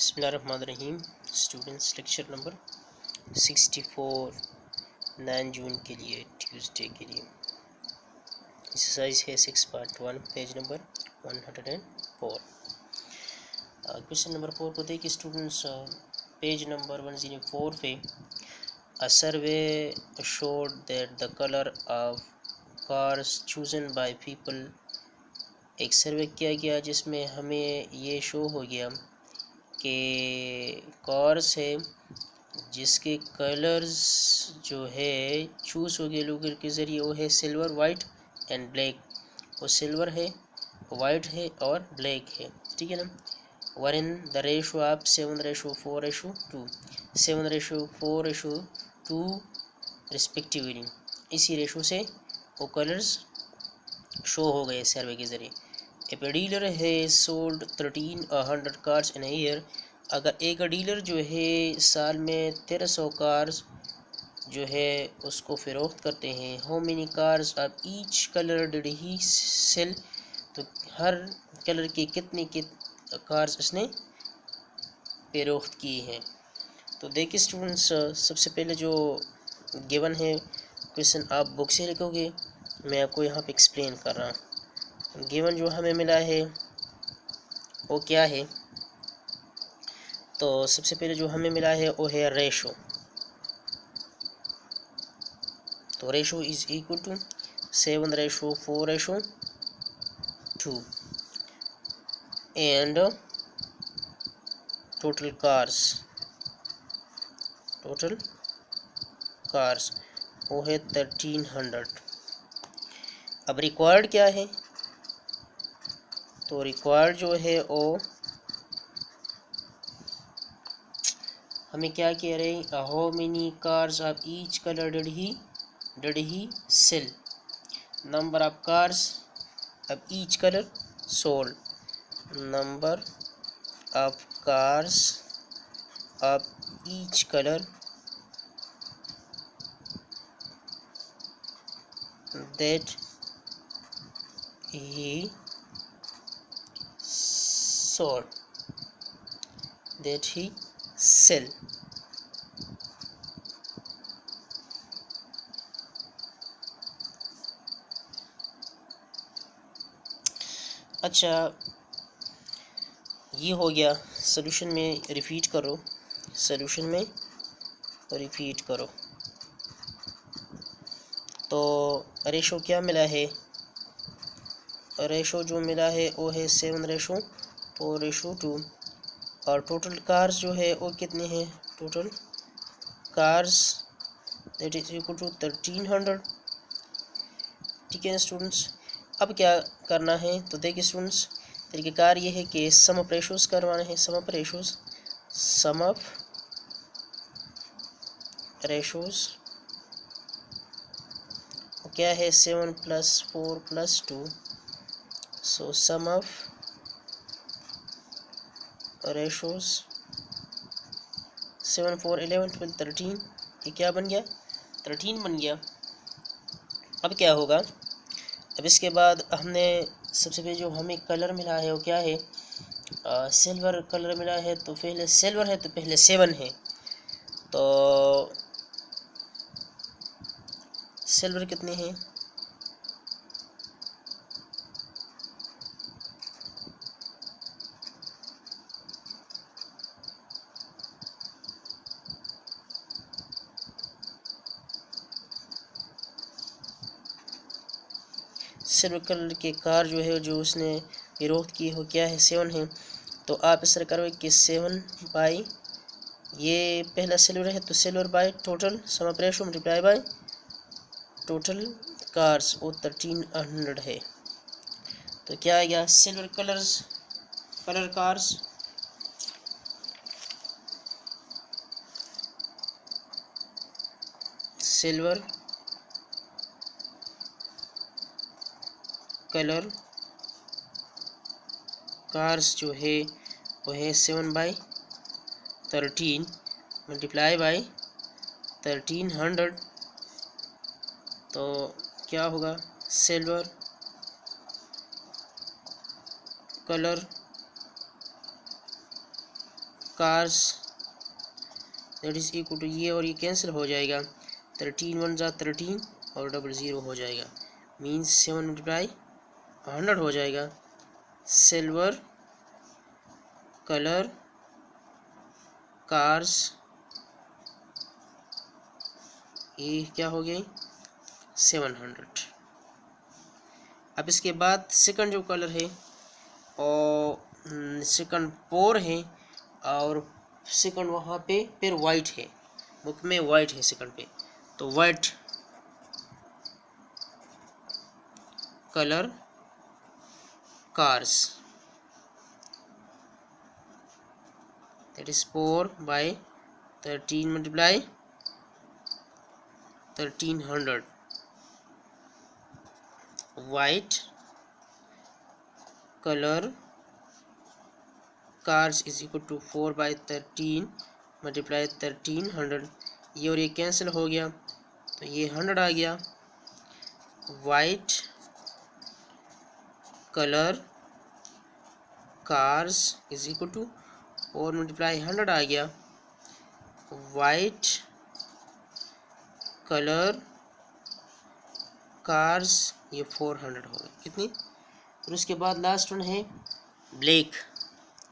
बिस्मिल्लाहिर्रहमानिर्रहीम। Students, lecture number 64 9 जून के लिए, ट्यूसडे के लिए। एक्सरसाइज है 6.1, पेज नंबर 104। क्वेश्चन नंबर 4 को देखिए स्टूडेंट्स। पेज नंबर 104 पे a survey showed that the colour of cars chosen by people. एक सर्वे किया गया जिसमें हमें ये शो हो गया कि कार्स है जिसके कलर्स जो है चूज़ हो गए लोगों के ज़रिए, वो है सिल्वर, वाइट एंड ब्लैक। वो सिल्वर है, वाइट है और ब्लैक है, ठीक है ना। वर इन द रेशो आप 7:4:2, 7:4:2 रिस्पेक्टिवली। इसी रेशो से वो कलर्स शो हो गए सर्वे के ज़रिए। If a dealer has sold 1300 cars in a year, अगर एक डीलर जो है साल में 1300 कार्स जो है उसको फ़रोख्त करते हैं। How many cars of each colour did he sell, तो हर कलर के कितने कार्स उसने फ़रोख्त किए हैं। तो देखिए स्टूडेंट्स, सबसे पहले जो गिवन है क्वेश्चन आप बुक से लिखोगे, मैं आपको यहाँ पे एक्सप्लेन कर रहा हूँ। गिवन जो हमें मिला है वो क्या है, तो सबसे पहले जो हमें मिला है वो है रेशो। तो ratio is equal to 7:4:2 and total cars वो है 1300। अब रिक्वायर्ड क्या है, तो रिक्वायर्ड जो है वो हमें क्या कह रहे हैं, how many cars of each colour did he sell, number of cars of each colour sold, number of cars of each colour that he sold, that he sell। अच्छा, ये हो गया। सॉल्यूशन में रिपीट करो, सॉल्यूशन में repeat करो। तो ratio क्या मिला है, रेशो जो मिला है वो है 7:4:2 और टोटल कार्स जो है वो कितने हैं, total cars that is equal to 1300, ठीक है स्टूडेंट्स। अब क्या करना है, तो देखिए स्टूडेंट्स, तरीक़ेकार ये है कि सम ऑफ रेशोज़ करवाने हैं। सम ऑफ रेशोज़ क्या है, 7 + 4 + 2, सो सम ऑफ रेशोज़ 7 4 11 12 13, ये क्या बन गया, 13 बन गया। अब क्या होगा, अब इसके बाद हमने सबसे पहले जो हमें कलर मिला है वो क्या है, सिल्वर कलर मिला है। तो पहले सिल्वर है तो पहले 7 है, तो सिल्वर कितने हैं, सिल्वर कलर के कार जो है जो उसने फ़रोख्त की हो क्या है, 7 है। तो आप इस तरह करोगे कि 7 बाई, ये पहला सिल्वर है तो silver by total sum of ratio multiply by total cars, वो 1300 है। तो क्या आ गया, silver colour cars silver colour cars जो है वो है 7/13 मल्टीप्लाई बाई 1300। तो क्या होगा, silver colour cars that is equal to, ये और ये कैंसिल हो जाएगा, 13 1 जा 13 और डबल ज़ीरो हो जाएगा, मीन्स 7 मल्टीप्लाई 100 हो जाएगा। सिल्वर कलर कार्स, ये क्या हो गई 700। अब इसके बाद सेकंड जो कलर है और सेकंड पोर है और सेकंड वहाँ पे फिर वाइट है, बुक में वाइट है सेकंड पे, तो white colour cars that is 4 by 13 multiply 1300, white colour cars is equal to 4 by 13 multiply 1300, ये और ये कैंसिल हो गया तो ये 100 आ गया। White colour cars is equal to 4 multiply 100 आ गया। वाइट कलर कार्स ये 400 हो गए कितनी। और उसके बाद लास्ट वन है ब्लैक,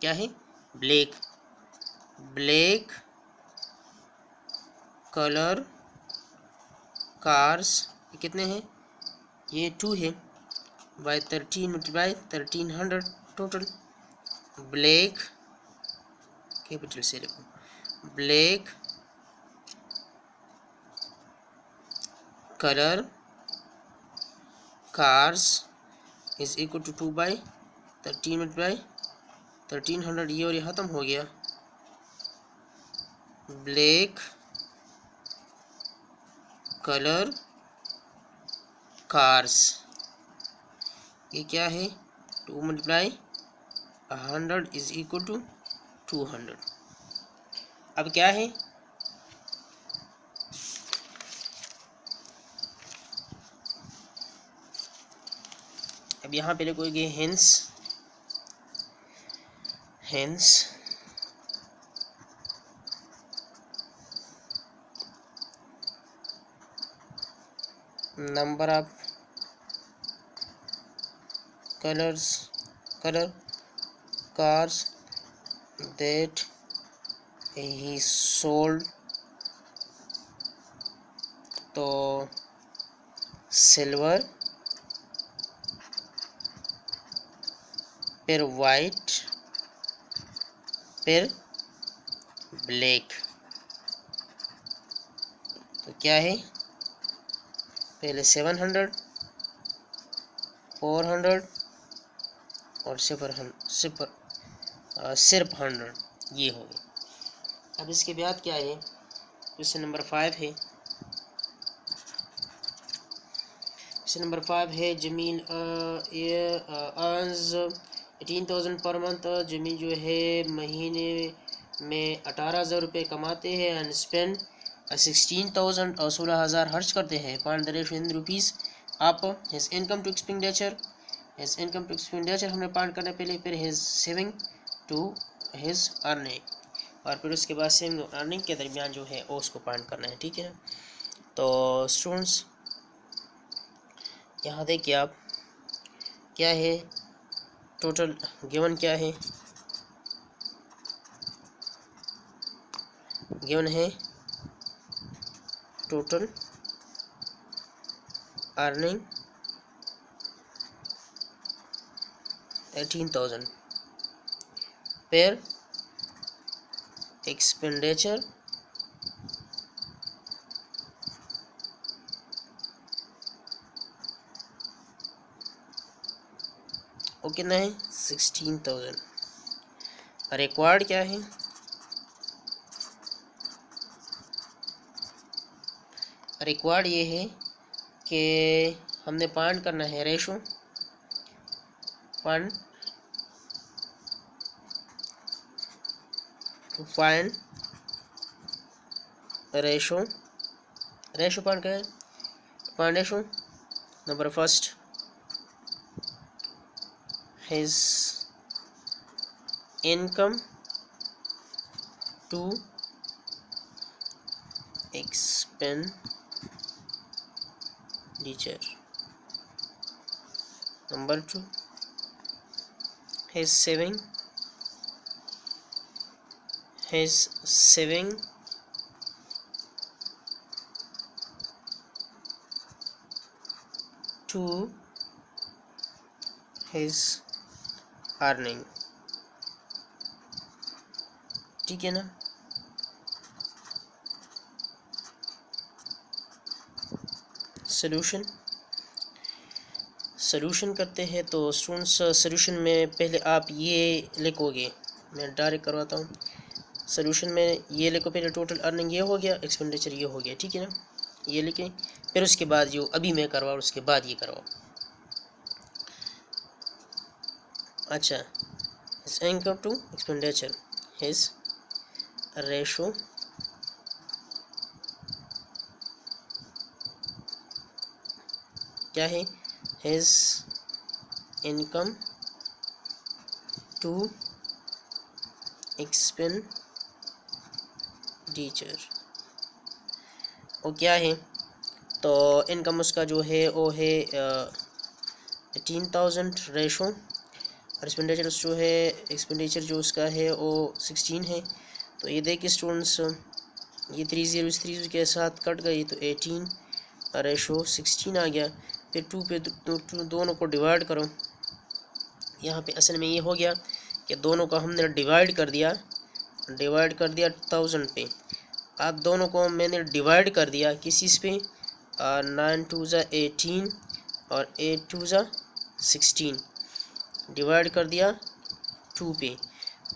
क्या है ब्लैक, ब्लैक कलर कार्स कितने हैं, ये 2 है, by 13 multiply 1300 total. Black capital से लिखो, black colour cars is equal to 2 by 13 multiply 1300, ये और ये ख़त्म हो गया। ब्लैक कलर कार्स ये क्या है 2 मल्टीप्लाई 100 इज इक्वल टू 200। अब क्या है अब यहाँ पे लिखोगे hence number of colour cars that he sold, तो सिल्वर फिर वाइट फिर ब्लैक, तो क्या है पहले 700 400 और सिर्फ 100, ये हो गए। अब इसके बाद क्या है क्वेश्चन नंबर 5 है, क्वेश्चन नंबर 5 है Jameel earns 18,000 per month, Jameel जो है महीने में 18,000 रुपये कमाते हैं एंड स्पेंड 16,000 और 16,000 खर्च करते हैं। Find the ratio in rupees. आप his income to expenditure, his income to expenditure हमने फाइंड करना पहले, फिर his saving to his earning, और फिर उसके बाद सेविंग और अर्निंग के दरमियान जो है वो उसको फाइंड करना है, ठीक है। तो स्टूडेंट्स यहाँ देखिए आप क्या है टोटल गिवन, क्या है गिवन है टोटल अर्निंग 18,000 फिर एक्सपेंडिचर वो कितना है 16,000, और रिक्वायर्ड क्या है रिक्वायर्ड ये है कि हमने फाइंड करना है रेशो, फाइंड रेशो फाइंड क्या है, find ratio number first his income to expenditure. Number 2, his saving to his earning. ठीक है ना। सॉल्यूशन करते हैं। तो स्टूडेंट्स सॉल्यूशन में पहले आप ये लिखोगे, मैं डायरेक्ट करवाता हूँ। सॉल्यूशन में ये लिखो, पहले टोटल अर्निंग ये हो गया, एक्सपेंडिचर ये हो गया, ठीक है ना। ये लिखें, फिर उसके बाद जो अभी मैं करवाऊँ उसके बाद ये करवाओ। अच्छा, his income to expenditure, his ratio क्या है, हिज इनकम टू एक्सपेंडिचर, वो क्या है, तो इनकम उसका जो है वो है 18,000 रेशो, और एक्सपेंडिचर जो है, एक्सपेंडिचर जो उसका है वो 16 है। तो ये देखिए स्टूडेंट्स, ये 30 इस 30 के साथ कट गई तो 18 रेशो 16 आ गया। फिर 2 पे दोनों को डिवाइड करो। यहाँ पे असल में ये हो गया कि दोनों को हमने डिवाइड कर दिया 1000 पे। अब दोनों को मैंने डिवाइड कर दिया किस चीज़ पे, 9 2 ज़ा 18 और 8 2 ज़ा 16, डिवाइड कर दिया 2 पे।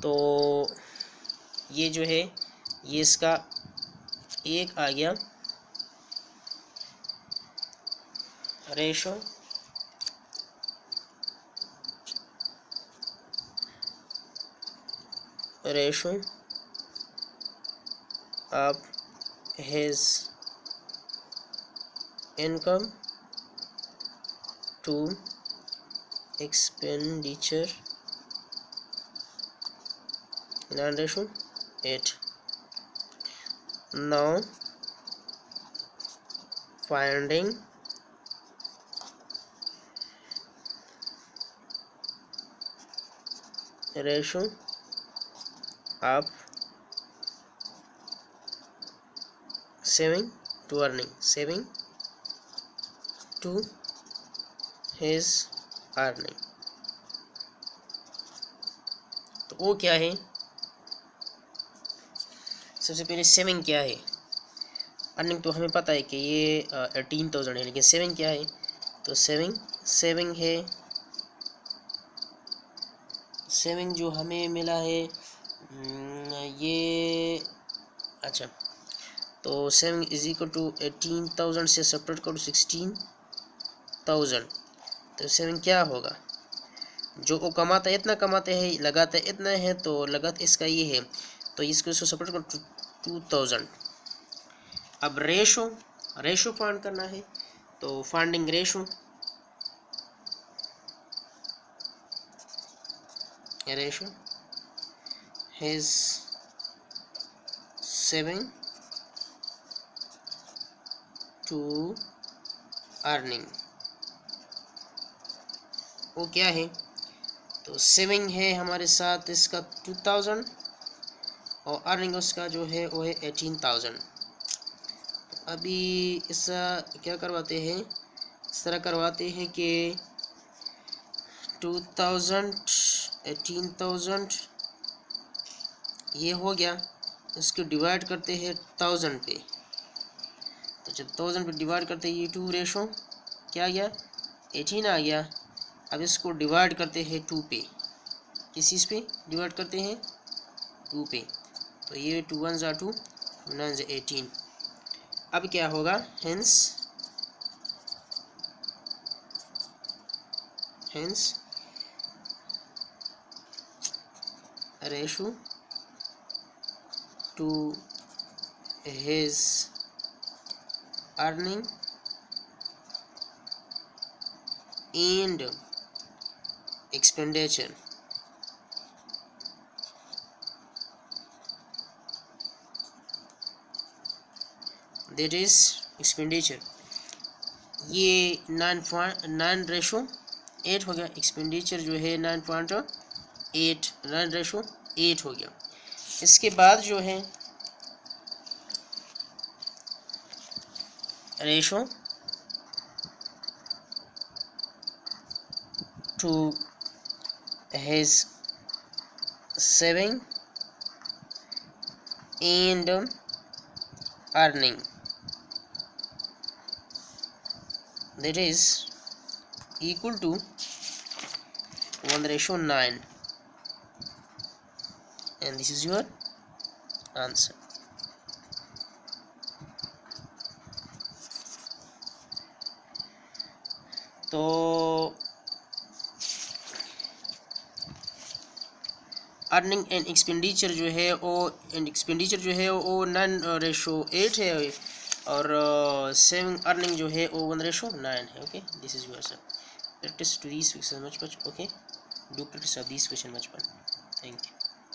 तो ये जो है ये इसका एक आ गया ratio of his income to expenditure, ratio 8। Now finding ratio of saving to his earning. तो वो क्या है, सबसे पहले सेविंग क्या है। अर्निंग तो हमें पता है कि ये 18,000 है, लेकिन सेविंग क्या है, तो सेविंग है, सेविंग जो हमें मिला है ये, अच्छा, तो सेविंग इज इक्वल टू 18,000 से सेपरेट करो 16,000। तो सेविंग क्या होगा, जो वो कमाता है इतना कमाते हैं, लगाता है इतना है, तो लागत इसका ये है, तो इसको सेपरेट करो 2000। अब रेशो फाइंड करना है, तो finding ratio his saving to earning, वो क्या है, तो सेविंग है हमारे साथ इसका 2000 और अर्निंग उसका जो है वो है 18,000। अभी इसका क्या करवाते हैं, इस तरह करवाते हैं कि 2000 18,000 ये हो गया, इसको डिवाइड करते हैं 1000 पे। तो जब 1000 पे डिवाइड करते हैं ये 2 रेशो क्या आ गया 18 आ गया। अब इसको डिवाइड करते हैं 2 पे, किस चीज़ पे डिवाइड करते हैं 2 पे, तो ये 2 1 ज़ा 2 9 ज़ा 18। अब क्या होगा, hence ratio two his earning and expenditure that is expenditure, ये 9:8 हो गया। एक्सपेंडिचर जो है 9:8 हो गया। इसके बाद जो है ratio two his saving and earning, that is equal to 1:9, and this is your answer. तो अर्निंग एंड एक्सपेंडिचर जो है वो 9:8 है, और सेविंग अर्निंग जो है वो 1:9 है। Okay, this is your answer. Practice to these question much, okay, do practice of these question much. Thank you.